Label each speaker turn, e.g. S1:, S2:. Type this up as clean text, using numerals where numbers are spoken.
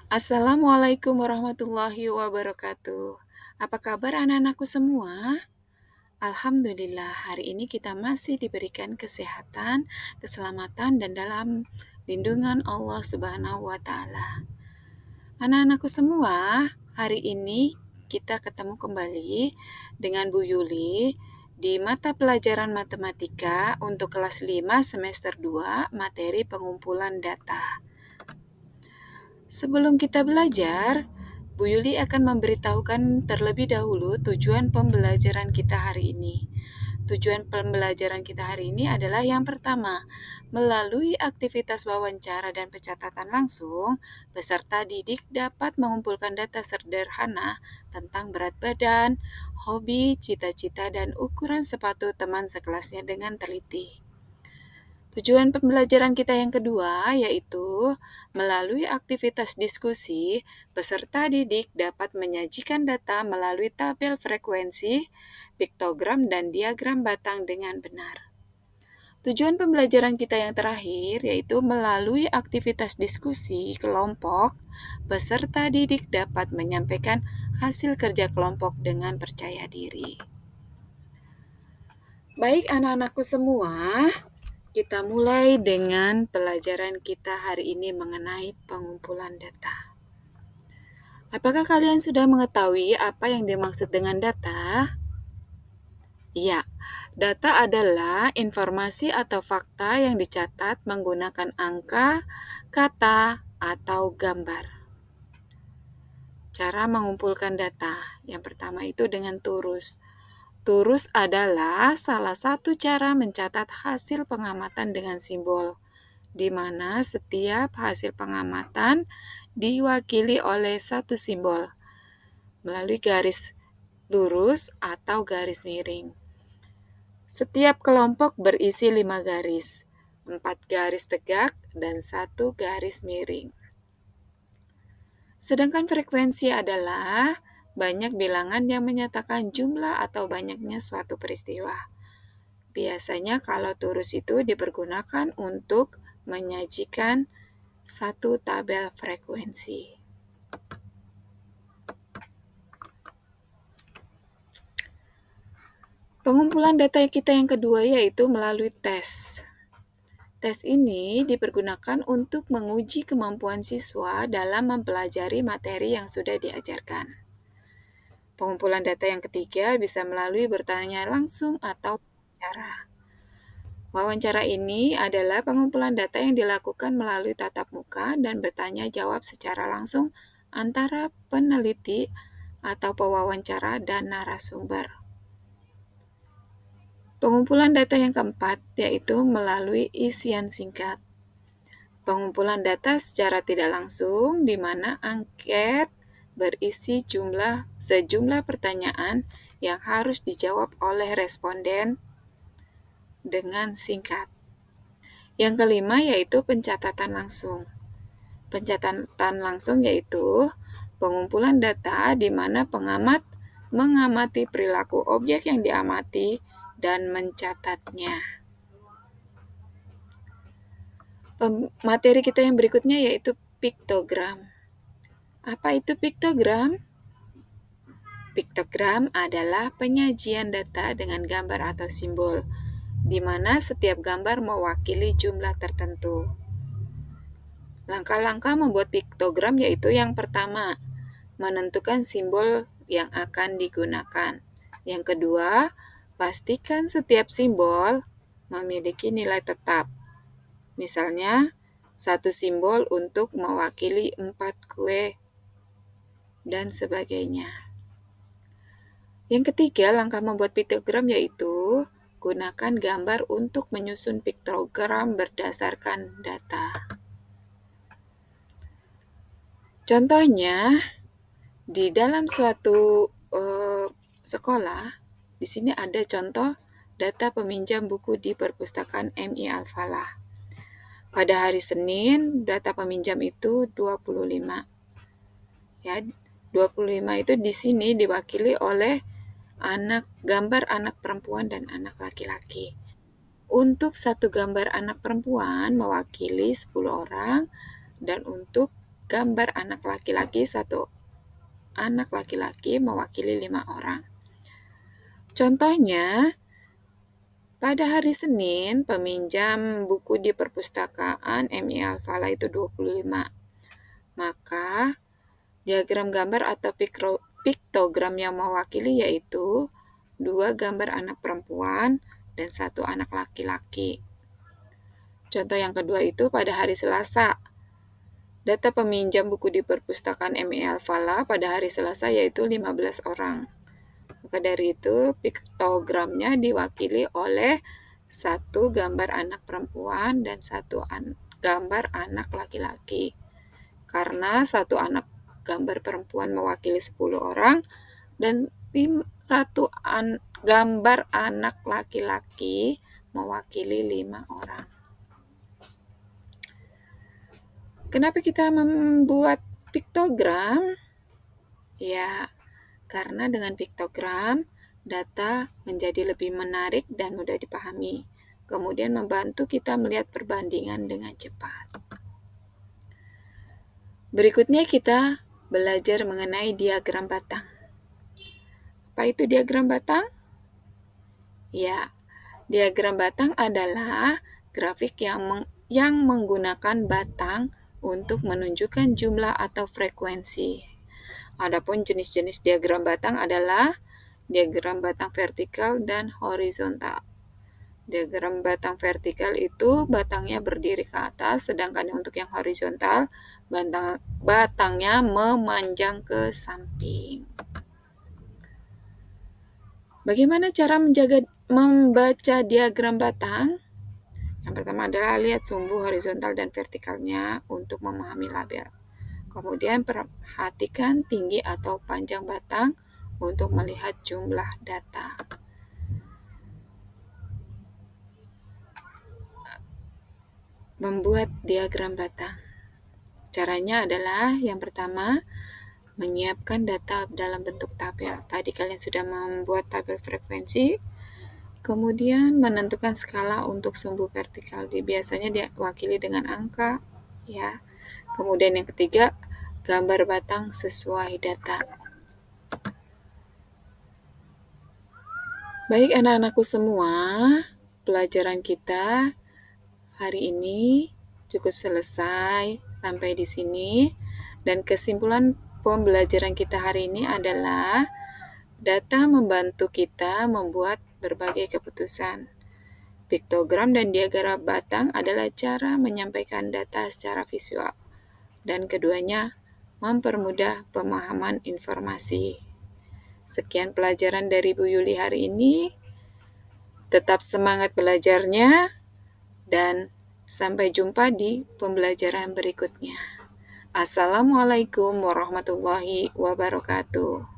S1: Assalamualaikum warahmatullahi wabarakatuh. Apa kabar anak-anakku semua? Alhamdulillah, hari ini kita masih diberikan kesehatan, keselamatan, dan dalam lindungan Allah Subhanahu wa Ta'ala. Anak-anakku semua, hari ini kita ketemu kembali dengan Bu Yuli di mata pelajaran matematika untuk kelas 5 semester 2 materi pengumpulan data. Sebelum kita belajar, Bu Yuli akan memberitahukan terlebih dahulu tujuan pembelajaran kita hari ini. Tujuan pembelajaran kita hari ini adalah yang pertama, melalui aktivitas wawancara dan pencatatan langsung, peserta didik dapat mengumpulkan data sederhana tentang berat badan, hobi, cita-cita, dan ukuran sepatu teman sekelasnya dengan teliti. Tujuan pembelajaran kita yang kedua yaitu melalui aktivitas diskusi, peserta didik dapat menyajikan data melalui tabel frekuensi, piktogram, dan diagram batang dengan benar. Tujuan pembelajaran kita yang terakhir yaitu melalui aktivitas diskusi kelompok, peserta didik dapat menyampaikan hasil kerja kelompok dengan percaya diri. Baik anak-anakku semua, kita mulai dengan pelajaran kita hari ini mengenai pengumpulan data. Apakah kalian sudah mengetahui apa yang dimaksud dengan data? Ya, data adalah informasi atau fakta yang dicatat menggunakan angka, kata, atau gambar. Cara mengumpulkan data. Yang pertama itu dengan turus. Turus adalah salah satu cara mencatat hasil pengamatan dengan simbol, di mana setiap hasil pengamatan diwakili oleh satu simbol melalui garis lurus atau garis miring. Setiap kelompok berisi 5 garis, 4 garis tegak, dan 1 garis miring. Sedangkan frekuensi adalah banyak bilangan yang menyatakan jumlah atau banyaknya suatu peristiwa. Biasanya kalau turus itu dipergunakan untuk menyajikan satu tabel frekuensi. Pengumpulan data kita yang kedua yaitu melalui tes. Tes ini dipergunakan untuk menguji kemampuan siswa dalam mempelajari materi yang sudah diajarkan. Pengumpulan data yang ketiga bisa melalui bertanya langsung atau wawancara. Wawancara ini adalah pengumpulan data yang dilakukan melalui tatap muka dan bertanya jawab secara langsung antara peneliti atau pewawancara dan narasumber. Pengumpulan data yang keempat yaitu melalui isian singkat. Pengumpulan data secara tidak langsung di mana angket berisi sejumlah pertanyaan yang harus dijawab oleh responden dengan singkat. Yang kelima yaitu pencatatan langsung. Pencatatan langsung yaitu pengumpulan data di mana pengamat mengamati perilaku objek yang diamati dan mencatatnya. Materi kita yang berikutnya yaitu piktogram. Apa itu piktogram? Piktogram adalah penyajian data dengan gambar atau simbol, di mana setiap gambar mewakili jumlah tertentu. Langkah-langkah membuat piktogram yaitu yang pertama, menentukan simbol yang akan digunakan. Yang kedua, pastikan setiap simbol memiliki nilai tetap. Misalnya, satu simbol untuk mewakili 4 kue, dan sebagainya. Yang ketiga, langkah membuat piktogram yaitu gunakan gambar untuk menyusun piktogram berdasarkan data. Contohnya, di dalam suatu sekolah, di sini ada contoh data peminjam buku di perpustakaan MI Al-Falah. Pada hari Senin, data peminjam itu 25. Ya, 25 itu di sini diwakili oleh gambar anak perempuan dan anak laki-laki. Untuk satu gambar anak perempuan mewakili 10 orang dan untuk gambar anak laki-laki, 1 anak laki-laki mewakili 5 orang. Contohnya, pada hari Senin, peminjam buku di perpustakaan MI Al-Falah itu 25. Maka, diagram gambar atau piktogram yang mewakili yaitu 2 gambar anak perempuan dan 1 anak laki-laki. Contoh yang kedua itu pada hari Selasa. Data peminjam buku di perpustakaan MI Al-Falah pada hari Selasa yaitu 15 orang. Maka dari itu, piktogramnya diwakili oleh 1 gambar anak perempuan dan 1 gambar anak laki-laki. Karena 1 anak gambar perempuan mewakili 10 orang dan 1 gambar anak laki-laki mewakili 5 orang. Kenapa kita membuat piktogram? Ya, karena dengan piktogram, data menjadi lebih menarik dan mudah dipahami. Kemudian membantu kita melihat perbandingan dengan cepat. Berikutnya kita belajar mengenai diagram batang. Apa itu diagram batang? Ya, diagram batang adalah grafik yang menggunakan batang untuk menunjukkan jumlah atau frekuensi. Adapun jenis-jenis diagram batang adalah diagram batang vertikal dan horizontal. Diagram batang vertikal itu batangnya berdiri ke atas, sedangkan untuk yang horizontal batangnya memanjang ke samping. Bagaimana cara membaca diagram batang? Yang pertama adalah lihat sumbu horizontal dan vertikalnya untuk memahami label. Kemudian perhatikan tinggi atau panjang batang untuk melihat jumlah data. Membuat diagram batang. Caranya adalah yang pertama, menyiapkan data dalam bentuk tabel. Tadi kalian sudah membuat tabel frekuensi. Kemudian menentukan skala untuk sumbu vertikal. Biasanya diwakili dengan angka, ya. Kemudian yang ketiga, gambar batang sesuai data. Baik anak-anakku semua, pelajaran kita hari ini cukup selesai sampai di sini. Dan kesimpulan pembelajaran kita hari ini adalah data membantu kita membuat berbagai keputusan. Piktogram dan diagram batang adalah cara menyampaikan data secara visual. Dan keduanya mempermudah pemahaman informasi. Sekian pelajaran dari Bu Yuli hari ini. Tetap semangat belajarnya dan sampai jumpa di pembelajaran berikutnya. Assalamualaikum warahmatullahi wabarakatuh.